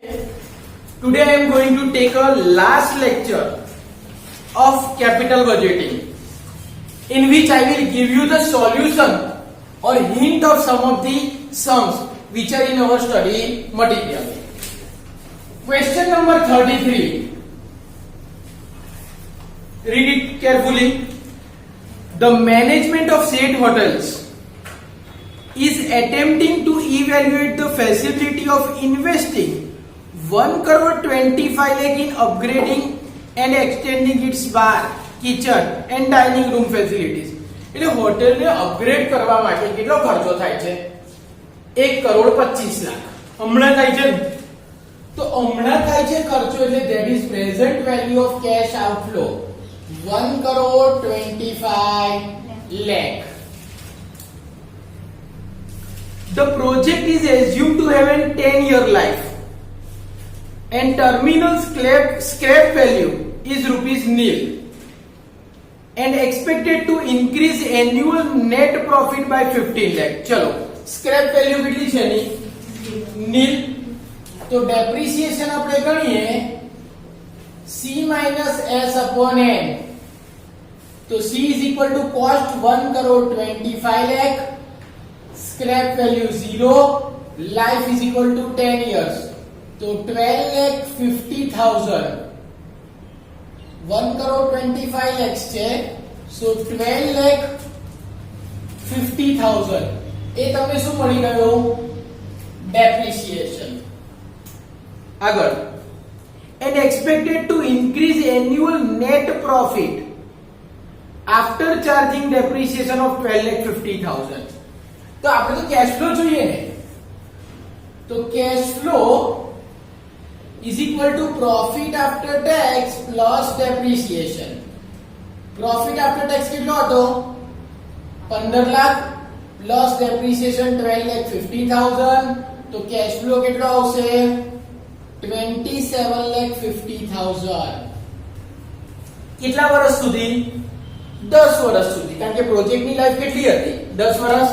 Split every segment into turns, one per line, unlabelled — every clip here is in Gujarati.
Today I am going to take a last lecture of capital budgeting, in which I will give you the solution or hint of some of the sums which are in our study material. Question number 33. Read it carefully. The management of said hotels is attempting to evaluate the feasibility of investing 1 crore 25 lakh in upgrading and extending its bar, kitchen and dining room facilities. એટલે હોટેલને અપગ્રેડ કરવા માટે કેટલો ખર્ચો થાય છે? 1 કરોડ 25 લાખ. હમણાં થાય છે, તો હમણાં થાય છે ખર્ચો, એટલે that is present value of cash outflow 1 crore 25 lakh. The project is assumed to have a 10-year life and terminal scrap value is rupees nil and expected to increase annual net profit by 15 lakh. चलो scrap value કેટલી છે ની? nil. તો depreciation આપણે ગણીએ C minus S upon N. તો C is equal to cost 1 crore 25 lakh, scrap value 0, life is equal to 10 years. तो 12,50,000 1 crore 25 lakhs છે, so 12,50,000 એ તમને શું મળી ગયો? Depreciation. આગળ, and expected to increase annual net profit after charging depreciation of 12,50,000. તો આપણે તો cash flow જોઈએ ને, તો cash flow is equal to profit after tax plus depreciation. Profit after tax કેટલો હતો? 15 લાખ plus depreciation 12,50,000. તો cash flow કેટલો આવશે? 27,50,000. કેટલા વર્ષ સુધી? 10 વર્ષ સુધી, કારણ કે પ્રોજેક્ટની લાઈફ કેટલી હતી? 10 વર્ષ.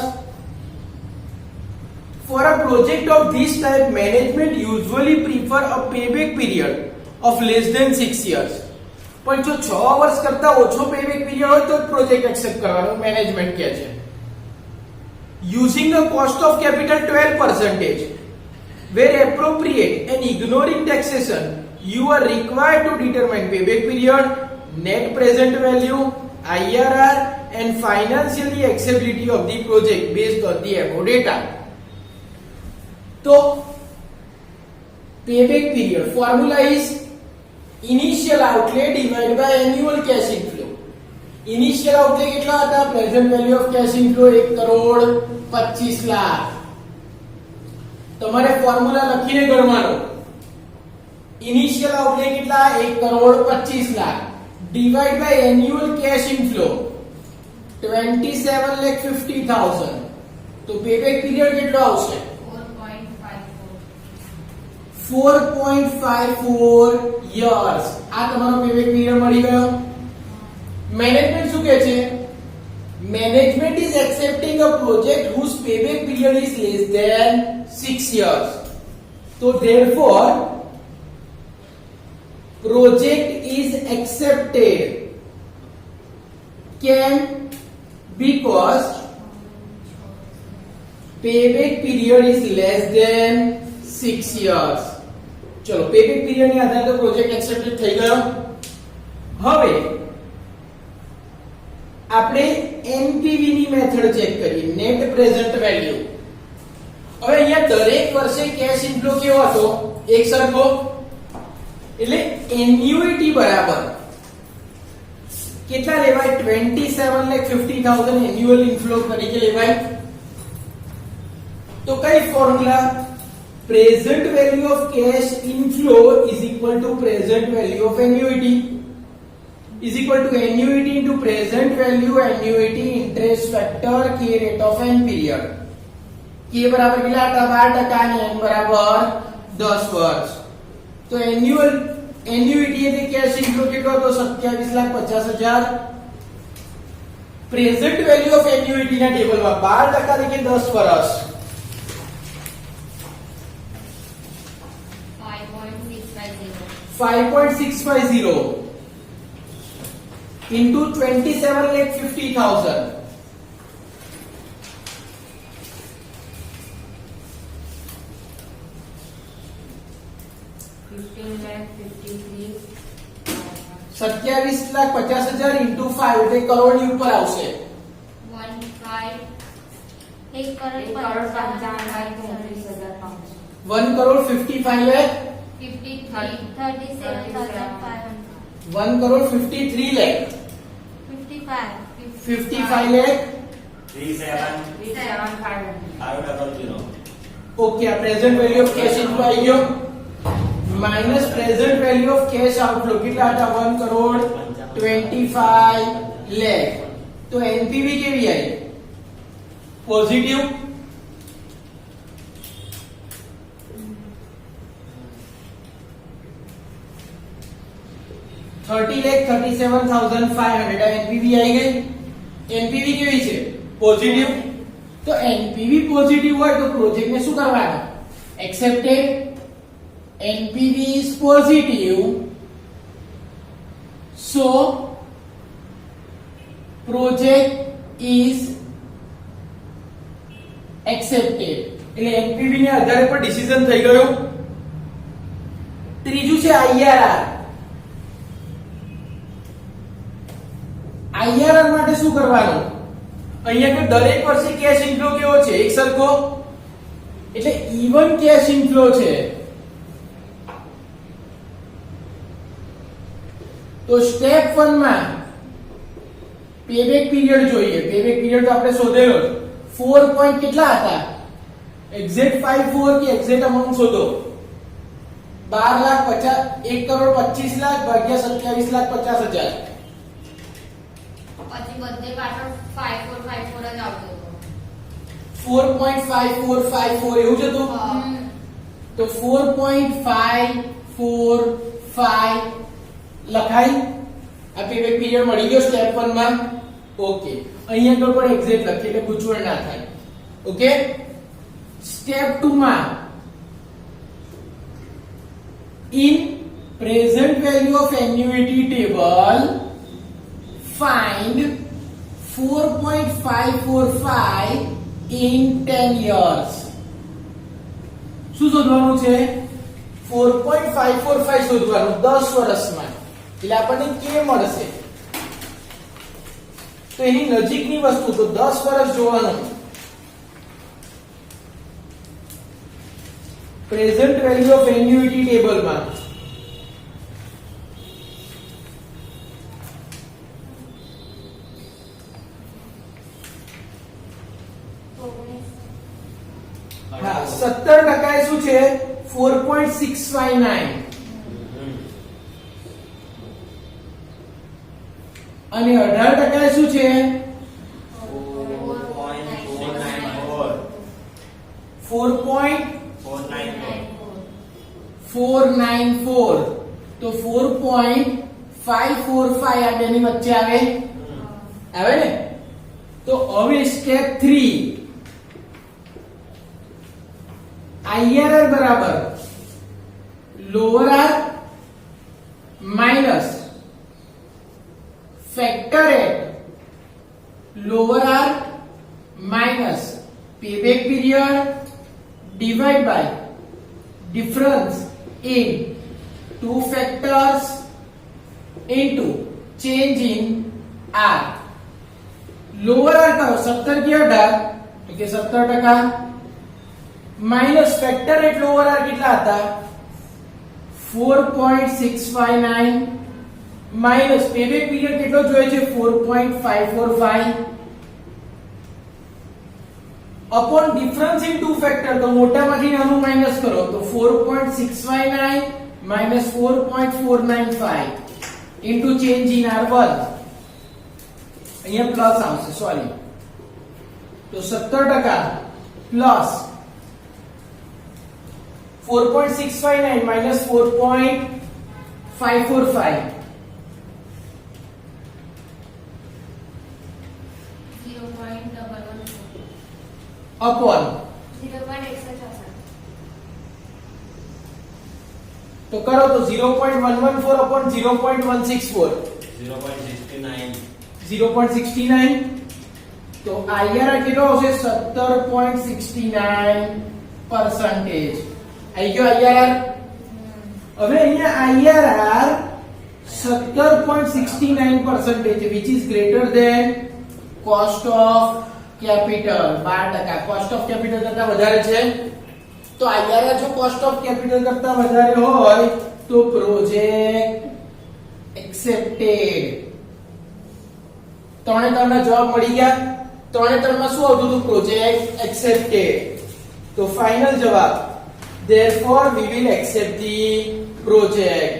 For a project of this type, management usually prefer a payback period of less than 6 years. પણ જો 6 વર્ષ કરતા ઓછો payback period હોય તો પ્રોજેક્ટ એક્સેપ્ટ કરવાનો મેનેજમેન્ટ કહે છે. Using a cost of capital 12%, where appropriate and ignoring taxation, you are required to determine payback period, net present value, IRR and financially acceptability of the project based on the above data. तो payback period formula is initial outlay divided by annual cash inflow. Initial outlay કેટલા હતા? present value of cash inflow 1 crore 25 lakh. તમારે ફોર્મ્યુલા લખીને ગણવાનો. initial outlay કેટલા? 1 crore 25 lakh divided by annual cash inflow 27,50,000. તો payback period કેટલો આવશે? 4.54 years. આ તમારો payback period મળી ગયો. મેનેજમેન્ટ શું કહે છે? Management is accepting a project whose payback period is less than 6 years. So therefore project is accepted can because payback period is less than 6 years. चलो payback period ની આધારે તો પ્રોજેક્ટ એક્સેપ્ટેડ થઈ ગયો. હવે આપણે NPV ની મેથડ ચેક કરીએ, નેટ પ્રેઝન્ટ વેલ્યુ. હવે અહીંયા દરેક વર્ષે કેશ ઇનફ્લો કેવો હતો? એક સરખો. એટલે એન્યુઇટી બરાબર કેટલા લેવાય? 27,50,000 એન્યુઅલ ઇનફ્લો તરીકે લેવાય. તો કઈ formula? Present value of cash inflow is equal to present value of annuity is equal to annuity into present value annuity interest factor k rate of n period. k બરાબર કેટલા હતા? 12% અને n બરાબર 10 વર્ષ. તો annuity એટલે cash inflow કેટલો હતો? 27,50,000. present value of annuity ના ટેબલમાં 12% એટલે 10 વર્ષ. 5 5.650 into 27,50,000.
15,53,000
into 5 એટલે કરોડની ઉપર આવશે. 1 કરોડ 55 લાખ 1 કરોડ 53 લાખ 55 લાખ
37,500.
ઓકે આ present value of cash inflow આવી ગયો minus present value of cash outflow કેટલા હતા 1 કરોડ 25 લાખ તો એનપીવી કેવી આવી પોઝિટિવ 30,37,500 એનપીવી આવી ગઈ એનપીવી કેવી છે પોઝિટિવ તો એનપીવી પોઝિટિવ હોય તો પ્રોજેક્ટને શું કરવાનું accepted NPV is positive so project is accepted એટલે એનપીવી ને આધારે પર ડિસિઝન થઈ ગયો ત્રીજું છે આઈઆરઆર આઈઆરઆર માટે શું કરવાનું અહીંયા કે દરેક વર્ષે કેશ ઇનફ્લો કેવો છે એક સરખો એટલે ઇવન કેશ ઇનફ્લો છે તો સ્ટેપ 1 માં પેબેક પીરિયડ જોઈએ પેબેક પીરિયડ તો આપણે શોધેલો 4 પોઈન્ટ કેટલા હતા એક્ઝેક્ટ 54 કે એક્ઝેક્ટ અમાઉન્ટ શોધો 12,50 1 કરોડ 25 લાખ ભાગ્યા 27,50,000
પછી બધે પાછળ 5454 જ આવતો હતો
4.5454 એવું જ હતું તો 4.545 લખાય આ પેબેક પીરિયડ મળી ગયો સ્ટેપ 1 માં ઓકે અહીંયા આગળ પણ એક્ઝેક્ટ લખી એટલે ગૂંચવણ ના થાય ઓકે સ્ટેપ 2 માં in present value of annuity table find 4.545 in 10 years શું શોધવાનું છે 4.545 શોધવાનું 10 વર્ષમાં એટલે આપણને કે મળશે તો એની નજીકની વસ્તુ તો 10 વર્ષ જોવાનું પ્રેઝન્ટ વેલ્યુ ઓફ એન્યુઇટી ટેબલમાં હા 17% એ શું છે 4.659 અને 18% એ શું છે 4.494 તો 4.545 આ બેની વચ્ચે આવે ને તો હવે સ્ટેપ 3 IRR બરાબર lower R minus factor at lower R minus payback period divide by difference in two factors into change in R lower R करो 17 की 18 तो के 17% minus factor at lower R कितना आता 4.659 माइनस पेबेक पीरियड કેટલો જોઈએ છે 4.545 upon difference in two factor तो મોટામાંથી નાનું માઈનસ કરો તો 4.659 minus 4.495 into change in R1 અહીંયા પ્લસ આવશે સોરી તો 17% પ્લસ 4.659 minus 4.545 अपॉन
0.164
તો કરો તો 0.114 upon 0.164
0.69.
0.69 તો IRR કેટલો આવશે 17.69% આવી ગયો IRR હવે અહીંયા IRR 17.69% which is greater than cost of capital 12% cost of capital કરતા વધારે છે તો IRR જો cost of capital કરતા વધારે હોય તો પ્રોજેક્ટ એક્સેપ્ટેડ ત્રણે ત્રણના જવાબ મળી ગયા ત્રણે ત્રણમાં શું આવતું હતું પ્રોજેક્ટ એક્સેપ્ટેડ તો ફાઇનલ જવાબ therefore we will accept the project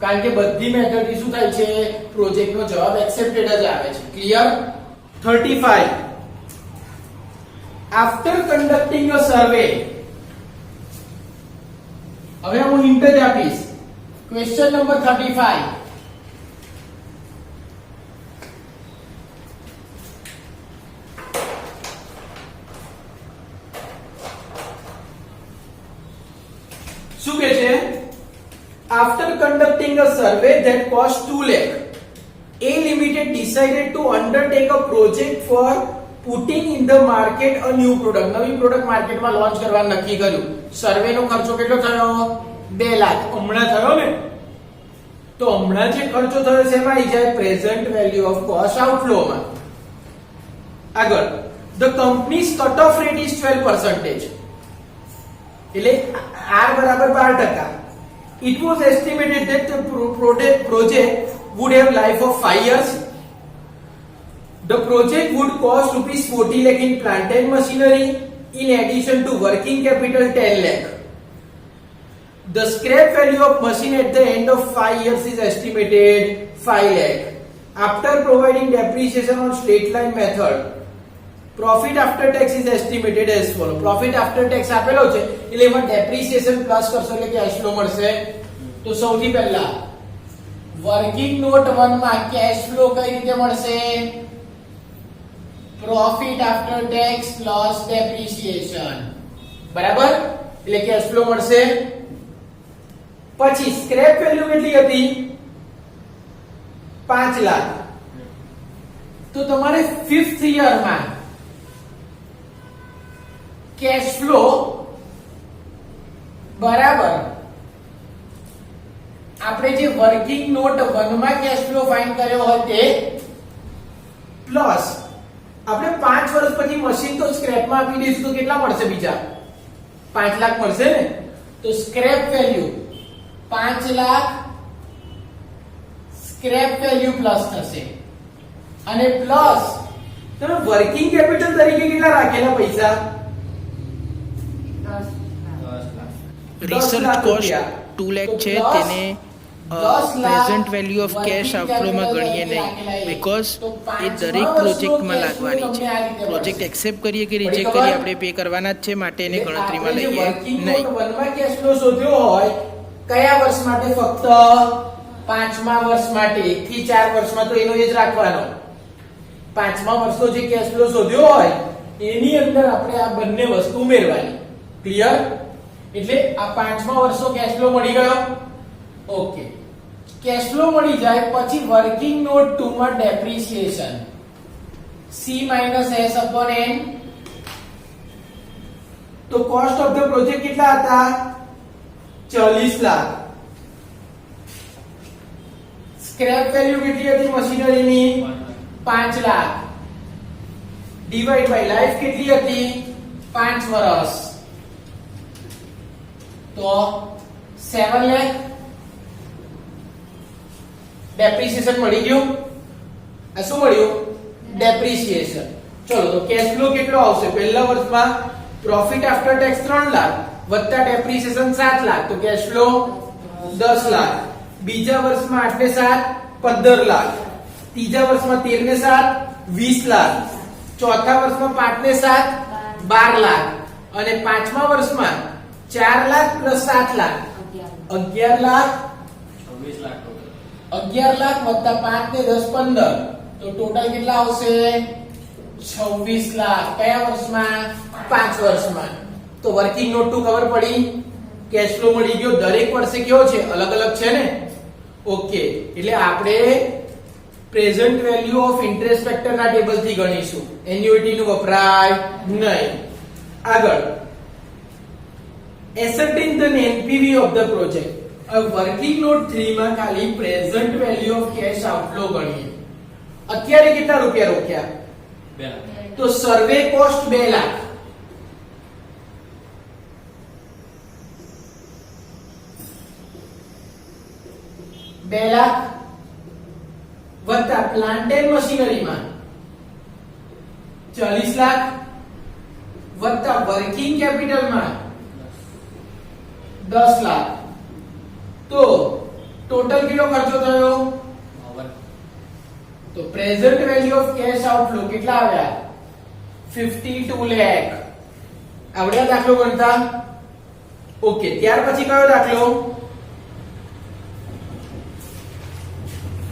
કારણ કે બધી મેથડથી શું થાય છે પ્રોજેક્ટનો જવાબ એક્સેપ્ટેડ જ આવે છે clear 35 after conducting a survey હવે હું હિન્ટ જ આપીશ ક્વેશ્ચન નંબર 35 શું કહે છે after conducting a survey that cost 2 lakh A Limited decided to undertake a project for putting in the market a new product નવી પ્રોડક્ટ માર્કેટમાં લોન્ચ કરવાનું નક્કી કર્યું સર્વે નો ખર્ચો કેટલો થયો 2 લાખ હમણાં થયો ને તો હમણાં જે ખર્ચો થયો છે એમાં આવી જાય present value of cost outflow માં આગળ the company's cut off rate is 12% એટલે R બરાબર 12%. It was estimated that the project would have life of 5 years. The project would cost rupees 40 lakh in plant and machinery in addition to working capital 10 lakh. The scrap value of machine at the end of 5 years is estimated 5 lakh. After providing depreciation on straight line method, profit after tax is estimated as follow. Profit after tax આપેલો છે એટલે એમાં depreciation પ્લસ કરશો એટલે કેશ ફ્લો મળશે તો સૌથી પહેલા વર્કિંગ નોટ 1 માં કેશ ફ્લો કઈ રીતે મળશે profit after tax plus depreciation બરાબર એટલે કેશ ફ્લો મળશે પછી સ્ક્રેપ વેલ્યુ કેટલી હતી 5 લાખ તો તમારે 5th યર માં કેશ ફ્લો બરાબર આપણે જે વર્કિંગ નોટ 1 માં કેશ ફ્લો ફાઇન્ડ કર્યો હોય તે પ્લસ આપણે 5 વર્ષ પછી મશીન તો સ્ક્રેપ માં આપી દઈશું તો કેટલા મળશે બીજા 5 લાખ મળશે ને તો scrap value 5 lakh scrap value plus થશે અને પ્લસ તમે વર્કિંગ કેપિટલ તરીકે કેટલા રાખેલા પૈસા
10 લાખ
રિસર્ચ કોસ્ટ 2 લાખ છે તેને પ્રેઝન્ટ વેલ્યુ ઓફ કેશ આઉટફ્લોમાં ગણીએ નહીં બીકોઝ એ દરેક પ્રોજેક્ટમાં લાગવાની છે પ્રોજેક્ટ એક્સેપ્ટ કરીએ કે રિજેક્ટ કરીએ આપણે પે કરવાના જ છે માટે એને ગણતરીમાં લઈએ નહીં
વનમાં કેશ ફ્લો શોધ્યો હોય કયા વર્ષ માટે ફક્ત 5મા વર્ષ માટે 1 થી 4 વર્ષમાં તો એનો એ જ રાખવાનો 5મા વર્ષનો જે કેશ ફ્લો શોધ્યો હોય એની અંદર આપણે આ બંને વસ્તુ ઉમેરવાની ક્લિયર એટલે આ 5મા વર્ષનો કેશ ફ્લો મળી ગયો ઓકે કેશ ફ્લો મળી જાય પછી વર્કિંગ નોટ 2 માં depreciation C - S upon N તો કોસ્ટ ઓફ ધ પ્રોજેક્ટ કેટલા હતા 40 લાખ સ્ક્રેપ વેલ્યુ કેટલી હતી મશીનરીની 5 લાખ ડિવાઇડ બાય લાઈફ કેટલી હતી 5 વર્ષ તો 7 લાખ ડેપ્રિસિએશન મળી ગયું આ શું મળ્યું ડેપ્રિસિએશન ચલો તો કેશ ફ્લો કેટલો આવશે પહેલા વર્ષમાં પ્રોફિટ આફ્ટર ટેક્સ 3 લાખ વત્તા ડેપ્રિસિએશન 7 લાખ તો કેશ ફ્લો 10 લાખ બીજા વર્ષમાં 8 ને 7 15 લાખ ત્રીજા વર્ષમાં 13 ને 7 20 લાખ ચોથા વર્ષમાં 5 ને 7 12 લાખ અને પાંચમા વર્ષમાં 4 લાખ પ્લસ 7 લાખ 11 લાખ
26 લાખ ટોટલ
11 લાખ વત્તા 5 ને 10 15 તો ટોટલ કેટલા આવશે 26 લાખ કયા વર્ષમાં 5 વર્ષમાં તો વર્કિંગ નોટ 2 ખબર પડી કેશ ફ્લો મળી ગયો. દરેક વર્ષે કેવો છે? અલગ અલગ છે ને? ઓકે, એટલે આપણે present value of interest factor ના ટેબલ થી ગણીશું. એન્યુઇટી નું વપરાય નહીં. આગળ ascertain the NPV of the project. Working note 3 માં ખાલી present value of cash outflow ગણીએ. અત્યારે કેટલા રૂપિયા રોક્યા?
2 લાખ.
તો સર્વે કોસ્ટ 2 લાખ. વત્તા પ્લાન્ટ એન્ડ મશીનરીમાં 40 લાખ વત્તા વર્કિંગ કેપિટલમાં 10 લાખ. તો ટોટલ કેટલો ખર્ચો થયો? તો present value of cash outflow કેટલા આવ્યા? 52 લાખ. આવડ્યા દાખલો ગણતા? ઓકે, ત્યાર પછી કયો દાખલો?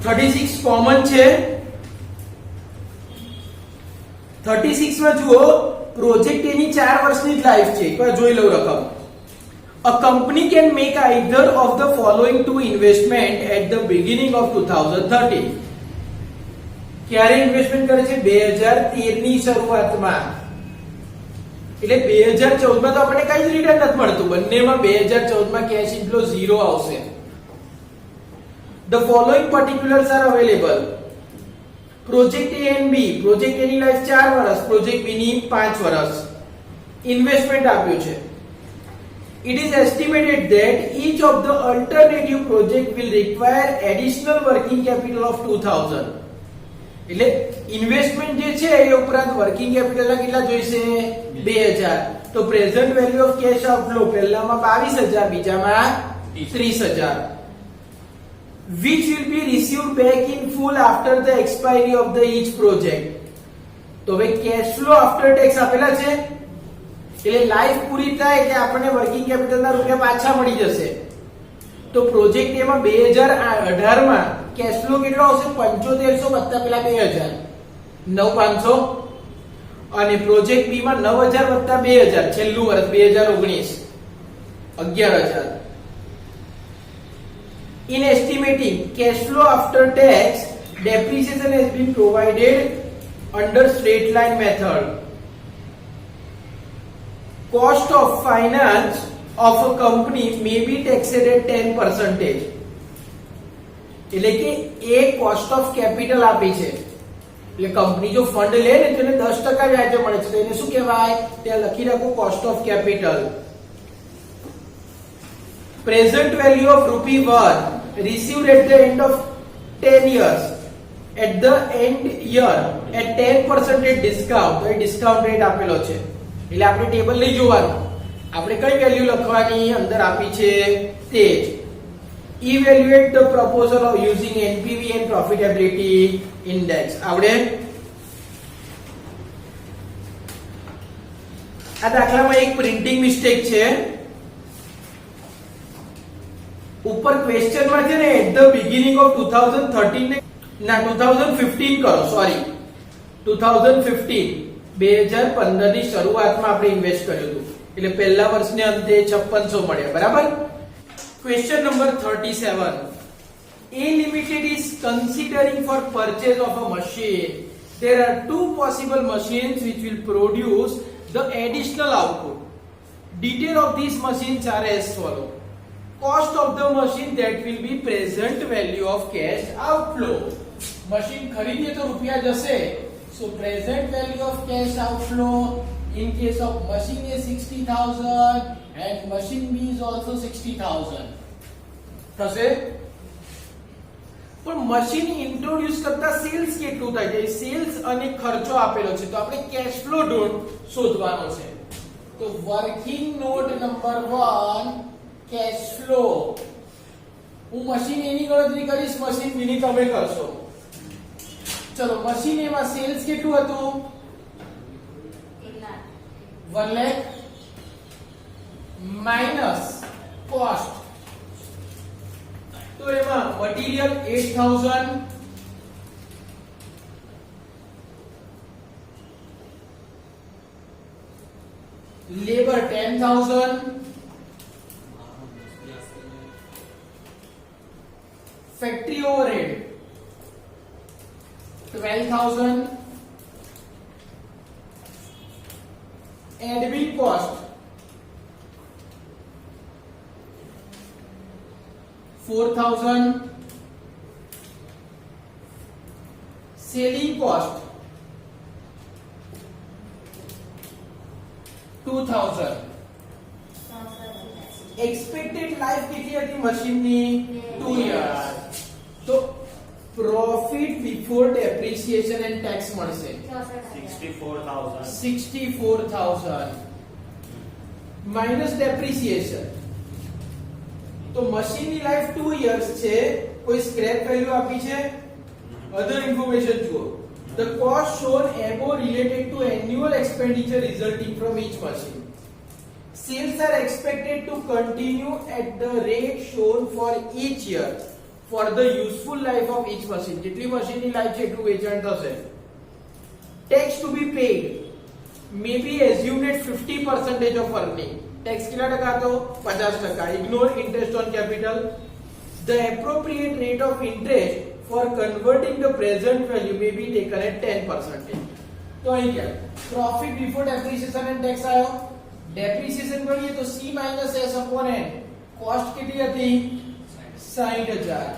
36 કોમન છે. 36 માં જુઓ, પ્રોજેક્ટ એની 4 વર્ષની જ લાઈફ છે. એકવાર જોઈ લઉં રકમ. A company can make either of the following two investment at the beginning of 2013. ક્યારે ઇન્વેસ્ટમેન્ટ કરે છે? 2013 ની શરૂઆતમાં. એટલે 2014 માં તો આપણને કઈ જ રિટર્ન નથી મળતું. બંનેમાં 2014 માં કેશ ઇનફ્લો 0 આવશે. The following particulars are available. Project A and B. Project A ની લાઈફ 4 વર્ષ, Project B ની 5 વર્ષ. ઇન્વેસ્ટમેન્ટ આપ્યું છે. It is estimated that each of the alternative project will require additional working capital of 2000. એટલે ઇન્વેસ્ટમેન્ટ જે છે એ ઉપરાંત વર્કિંગ કેપિટલ ના કેટલા જોઈશે? 2000. તો present value of cash outflow પહેલામાં 22000, બીજામાં 30000. Which will be received back in full after the expiry of the each project. તો હવે કેશ ફ્લો આફ્ટર ટેક્સ આપેલા છે, એટલે લાઈફ પૂરી થાય એટલે આપણને વર્કિંગ કેપિટલ ના રૂપિયા પાછા મળી જશે. તો પ્રોજેક્ટ એમાં 2018 માં કેશ ફ્લો કેટલો આવશે? 7500 વત્તા પેલા 2000, 9500. અને પ્રોજેક્ટ બી માં 9000 વત્તા 2000, છેલ્લું વર્ષ 2019 11000. In estimating cash flow after tax, depreciation has been provided under straight line method. Cost of finance of a company may be taxed at 10%. એટલે કે એ કોસ્ટ ઓફ કેપિટલ આપી છે. એટલે કંપની જો ફંડ લે ને તો એને 10% વ્યાજ મળે છે. તો એને શું કહેવાય? ત્યાં લખી રાખો cost of capital. Present value of ₹1 received at the end of 10 years. At the end year at 10% discount. તો એ ડિસ્કાઉન્ટ રેટ આપેલો છે. એટલે આપણે ટેબલ લઈ જોવાનું. આપણે કઈ વેલ્યુ લખવાની અંદર આપી છે તે જ. Evaluate the proposal of using NPV and profitability index. આવડે? આ દાખલામાં એક પ્રિન્ટિંગ મિસ્ટેક છે. ઉપર ક્વેશ્ચન માં છે ને એટ ધ બિગિનિંગ ઓફ 2013 ને ના 2015 કરો, સોરી 2015 2015 ની શરૂઆતમાં આપણે ઇન્વેસ્ટ કર્યું હતું. એટલે પહેલા વર્ષને અંતે 5600 મળ્યા. બરાબર? Question number 37. A Limited is considering for purchase of a machine. There are two possible machines which will produce the additional output. Detail of these machines are as follow. Cost of the machine that will be present value of cash outflow. Machine ખરીદીએ તો રૂપિયા જશે. So present value of cash outflow in case of machine A 60,000 and machine B is also 60,000. થશે. પણ મશીન ઇન્ટ્રોડ્યુસ કરતા સેલ્સ કેટલું થાય છે? સેલ્સ અને ખર્ચો આપેલો છે, તો આપણે કેશ ફ્લો શોધવાનો છે. તો working note number 1 cash flow. હું મશીન એની ગણતરી કરીશ, મશીન બી ની તમે કરશો. ચલો, મશીન એમાં સેલ્સ કેટલું હતું? 1 લાખ માઈનસ કોસ્ટ. તો એમાં material 8000, labour 10000, factory overhead 12,000, admin cost 4,000, selling cost 2,000. expected life કેટલી હતી મશીનની 2 years. તો profit before depreciation and tax મળશે
64,000.
64,000 minus depreciation. તો મશીનની લાઈફ 2 years છે. કોઈ સ્ક્રેપ વેલ્યુ આપી છે? અધર ઇન્ફોર્મેશન જુઓ. The cost shown above related to annual expenditure resulting from each machine. Sales are expected to continue at the rate shown for each year for the useful life of each machine. જેટલી મશીનની લાઈફ છે એટલું વેચાણ થશે. Tax to be paid may be assumed at 50% of earning. Tax કેટલા ટકા હતો? 50%. Ignore interest on capital. The appropriate rate of interest for converting the present value may be taken at 10%. તો અહીં क्या profit before depreciation and tax આયો. depreciation કરીએ તો C minus S upon N. cost કેટલી હતી? 60,000.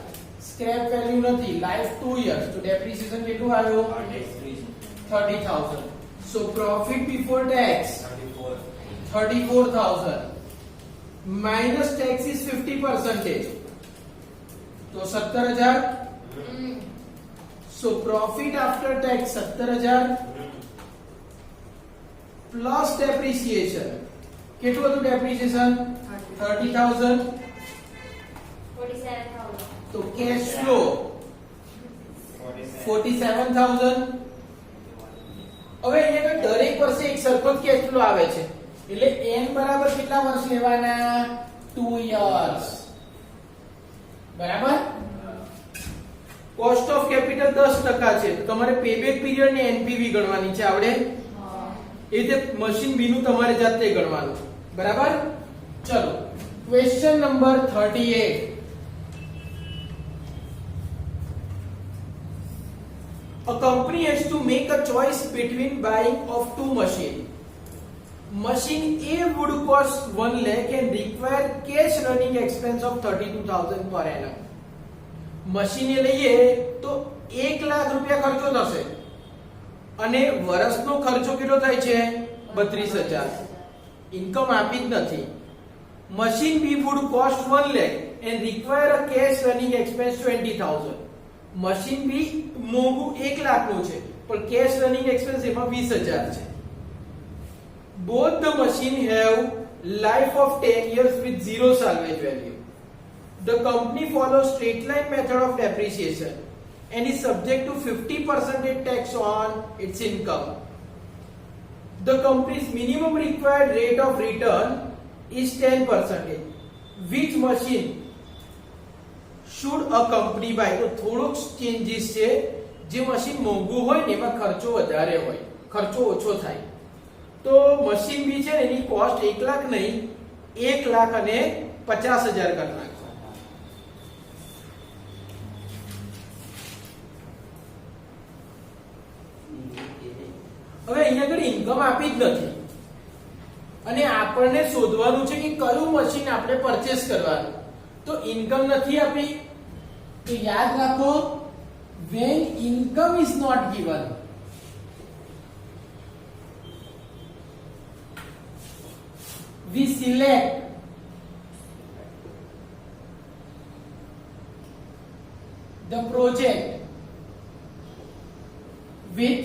scrap value નથી. life 2 years. તો depreciation કેટલું આવ્યો? 30,000. so profit before tax 34,000 minus tax is 50%. तो 70,000. So profit after tax 70,000 plus depreciation. કેટલું હતું depreciation? 30,000.
47,000.
તો cash flow 47,000. હવે અહીંયા તો દરેક વર્ષે એક સરખો જ cash flow આવે છે. એટલે n બરાબર કેટલા વર્ષ લેવાના? 2 years. બરાબર? કોસ્ટ ઓફ કેપિટલ 10% છે. તો તમારે પેબેક પીરિયડ ને એનપીવી ગણવાની છે. આવડે? એ રીતે મશીન બી નું તમારે જાતે ગણવાનું. બરાબર? ચલો question number 38. A company has to make a choice between buying of two machines. Machine A would cost 1 lakh and require cash running expense of 32,000 per annum. Machine લઈએ તો 1 લાખ રૂપિયા ખર્ચો થશે અને વર્ષનો ખર્ચો કેટલો થાય છે? 32,000. ઇન્કમ આપી જ નથી. Machine B would cost 1 lakh and require a cash running expense 20,000. Machine B મોંઘું 1 લાખનું છે પણ કેશ રનિંગ એક્સપેન્સ એમાં 20,000 છે. both the machine have life of 10 years with zero salvage value. The company follows straight line method of depreciation and is subject to 50% tax on its income. The company's minimum required rate of return is 10%. Which machine should a company buy? તો થોડોક ચેન્જીસ છે. જે મશીન મોંઘું હોય ને એમાં ખર્ચો વધારે હોય, ખર્ચો ઓછો થાય. તો મશીન બી છે ને એની કોસ્ટ 1 લાખ નહીં 1,50,000 કરી નાખો. હવે અહીંયા આગળ ઇન્કમ આપી જ નથી અને આપણને શોધવાનું છે કે કયું મશીન આપણે પરચેસ કરવાનું. તો ઇન્કમ નથી આપી તો યાદ રાખો when income is not given we select the project with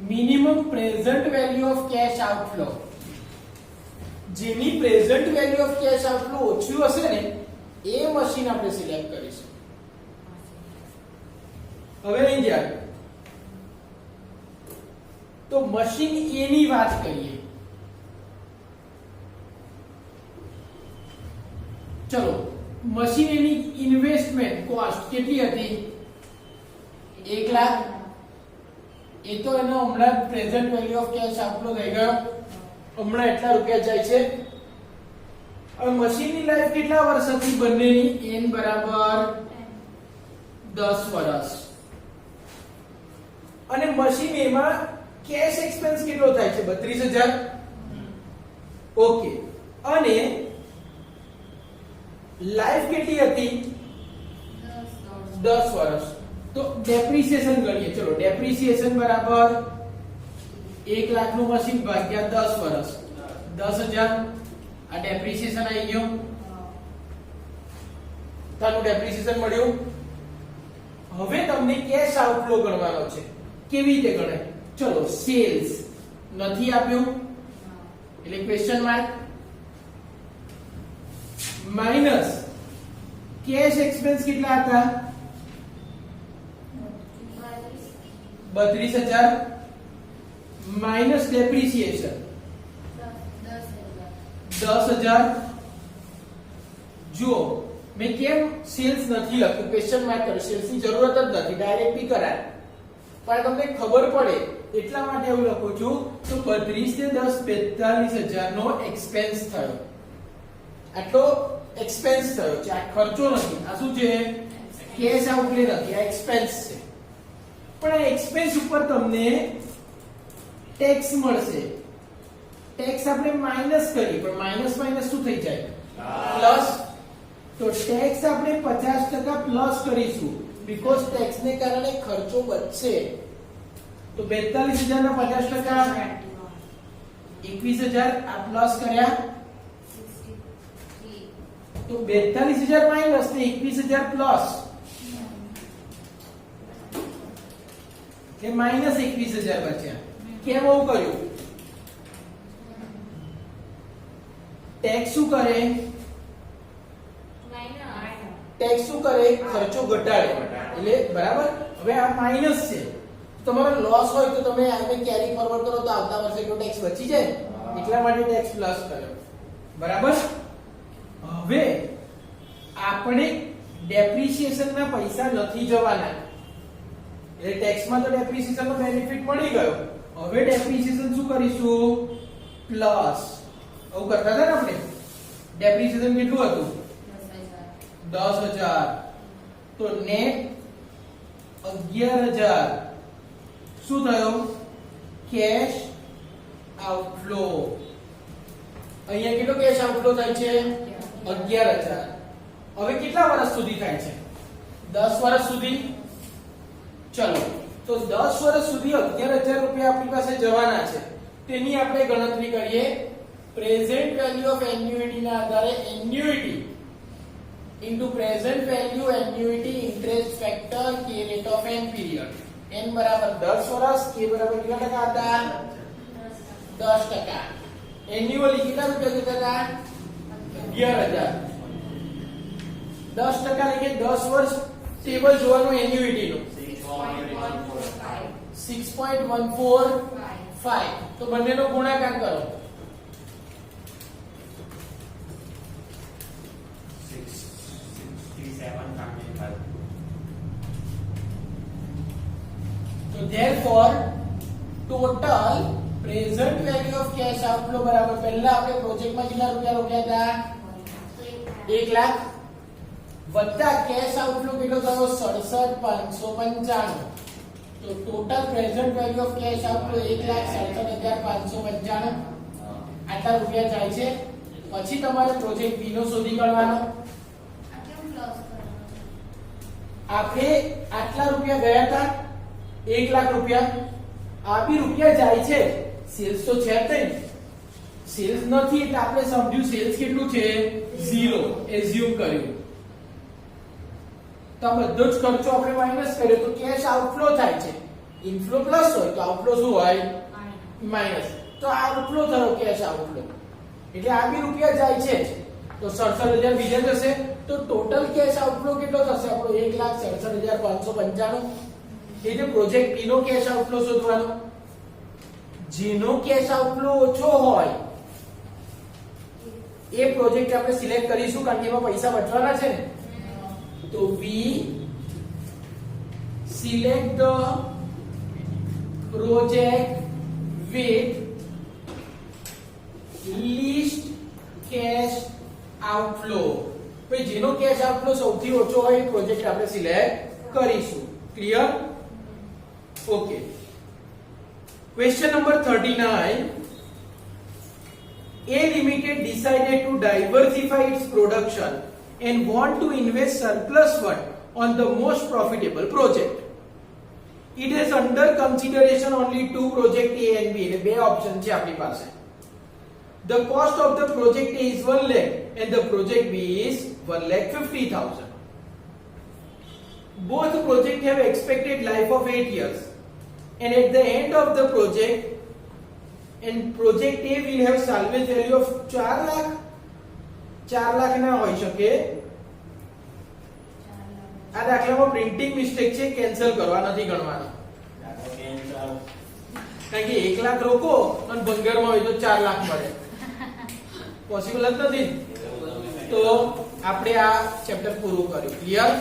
minimum present value of cash outflow. જેની present value of cash outflow ઓછું હશે ને એ મશીન આપણે સિલેક્ટ કરીશું. હવે અહીં ધ્યાન તો મશીન એ ની વાત કરીએ. ચલો મશીન એની ઇન્વેસ્ટમેન્ટ કોસ્ટ કેટલી હતી? 1 લાખ. એ તો એનો હમણાં present value of cash outflow થઈ ગયો. હમણાં એટલા રૂપિયા જાય છે હવે મશીનની લાઈફ કેટલા વર્ષ હતી બંનેની n બરાબર 10 વર્ષ અને મશીન એમાં કેશ એક્સપેન્સ કેટલો થાય છે 32000 ઓકે અને લાઈફ કેટલી હતી 10 વર્ષ તો ડેપ્રિસિએશન ગણીએ ચલો ડેપ્રિસિએશન બરાબર 1 લાખ નું મશીન ભાગ્યા 10 વર્ષ 10000 આ ડેપ્રિસિએશન આવી ગયો તાનું ડેપ્રિસિએશન મળ્યું હવે તમને કેશ આઉટફ્લો ગણવાનો છે કેવી રીતે ગણાય ચલો સેલ્સ નથી આપ્યું એટલે question mark minus cash expense કેટલા હતા 32000 માઈનસ ડેપ્રિસિએશન 10000 જુઓ મેં કેમ સેલ્સ નથી લખ્યું ક્વેશ્ચન માર્ક કર્યું સેલ્સ ની જરૂરત જ નથી ડાયરેક્ટ બી કરાય પણ તમને ખબર પડે એટલા માટે એવું લખું છું તો 32 ને 10 45000 નો એક્સપેન્સ થયો આટલો એક્સપેન્સ થયો છે આ ખર્ચો નથી આ શું છે કેશ આઉટલે નથી આ એક્સપેન્સ છે પણ આ એક્સપેન્સ ઉપર તમને ટેક્સ મળશે ટેક્સ આપણે માઈનસ કરી પણ માઈનસ માઈનસ શું થઈ જાય પ્લસ તો ટેક્સ આપણે 50% પ્લસ કરીશું બીકોઝ ટેક્સ ને કારણે ખર્ચો બચશે તો 42000 ના 50% 21000 આ પ્લસ કર્યા તો 42000 માઈનસ ને 21000 પ્લસ એટલે માઈનસ 21000 બચ્યા કેમ આવું કર્યું ટેક્સ શું કરે ટેક્સ શું કરે ખર્ચો ઘટાડે એટલે બરાબર હવે આ માઈનસ છે તમારો લોસ હોય તો તમે આને કેરી ફોરવર્ડ કરો તો આવતા વર્ષે એટલો ટેક્સ બચી જાય એટલા માટે ટેક્સ પ્લસ કર્યો બરાબર હવે આપણે ડેપ્રિસિએશન ના પૈસા નથી જવાના એટલે ટેક્સ માં તો ડેપ્રિસિએશન નો બેનિફિટ મળી ગયો હવે ડેપ્રિસિએશન શું કરીશું પ્લસ આવું કરતા હતા ને આપણે ડેપ્રિસિએશન કેટલું હતું 10000 તો નેટ 11000 શું થયો કેશ આઉટફ્લો અહીંયા કેટલો કેશ આઉટફ્લો થાય છે 11000 હવે કેટલા વર્ષ સુધી થાય છે 10 વર્ષ સુધી ચલો તો 10 વર્ષ સુધી 11000 રૂપિયા આપણી પાસે જવાના છે તેની આપણે ગણતરી કરીએ પ્રેઝન્ટ વેલ્યુ ઓફ એન્યુઇટી ના આધારે annuity into present value annuity interest factor k rate of n period n બરાબર 10 વર્ષ k બરાબર કેટલા ટકા હતા 10% એન્યુઅલી કેટલા રૂપિયા જતા હતા 11000 10% એટલે 10 વર્ષ ટેબલ જોવાનું એન્યુઇટી નું 6.145 તો બંનેનો ગુણાકાર કરો
67.5
So therefore total present value of cash outflow બરાબર પહેલા આપણે પ્રોજેક્ટમાં કેટલા રૂપિયા રોક્યા હતા 1 લાખ વત્તા કેશ આઉટફ્લો કેટલો થયો 67595 તો total present value of cash outflow 1,67,595 આટલા રૂપિયા જાય છે પછી તમારે પ્રોજેક્ટ બી નો શોધી કાઢવાનો આપણે આટલા રૂપિયા ગયા હતા 1 લાખ રૂપિયા આ બી રૂપિયા જાય છે સેલ્સ તો છે જ નહીં સેલ્સ નથી એટલે આપણે સમજ્યું સેલ્સ કેટલું છે 0 એઝ્યુમ કર્યું તો આ બધો જ ખર્ચો આપણે માઈનસ કર્યો તો કેશ આઉટફ્લો થાય છે ઇનફ્લો પ્લસ હોય તો આઉટફ્લો શું હોય માઈનસ તો આઉટફ્લો થયો કેશ આઉટફ્લો એટલે આ બી રૂપિયા જાય છે તો 67000 બીજા જશે તો ટોટલ કેશ આઉટફ્લો કેટલો થશે આપણો 1,67,595 એ જે પ્રોજેક્ટ બી નો કેશ આઉટફ્લો શોધવાનો જેનો કેશ આઉટફ્લો ઓછો હોય એ પ્રોજેક્ટ આપણે સિલેક્ટ કરીશું કારણ કે એમાં પૈસા બચવાના છે ને તો we select the project with least cash outflow, ભાઈ જેનો કેશ આઉટફ્લો સૌથી ઓછો હોય એ પ્રોજેક્ટ આપણે સિલેક્ટ કરીશું. Clear? Okay. Question number 39. A Limited decided to diversify its production and want to invest surplus fund on the most profitable project. It has under consideration only two project A and B. એટલે બે ઓપ્શન છે આપણી પાસે. The cost of the project A is 1 lakh and the project B is 1,50,000. Both projects have expected life of 8 years and at the end of the project and project A will have salvage value of 4 lakh. 4 lakh ના હોઈ શકે. આ દાખલામાં પ્રિન્ટિંગ મિસ્ટેક છે, કેન્સલ કરવા નથી ગણવાનો. કારણ કે 1 લાખ રોકો અને ભંગારમાં હોય તો 4 લાખ મળે, પોસિબલ જ નથી. તો આપણે આ ચેપ્ટર પૂરું કર્યું. ક્લિયર?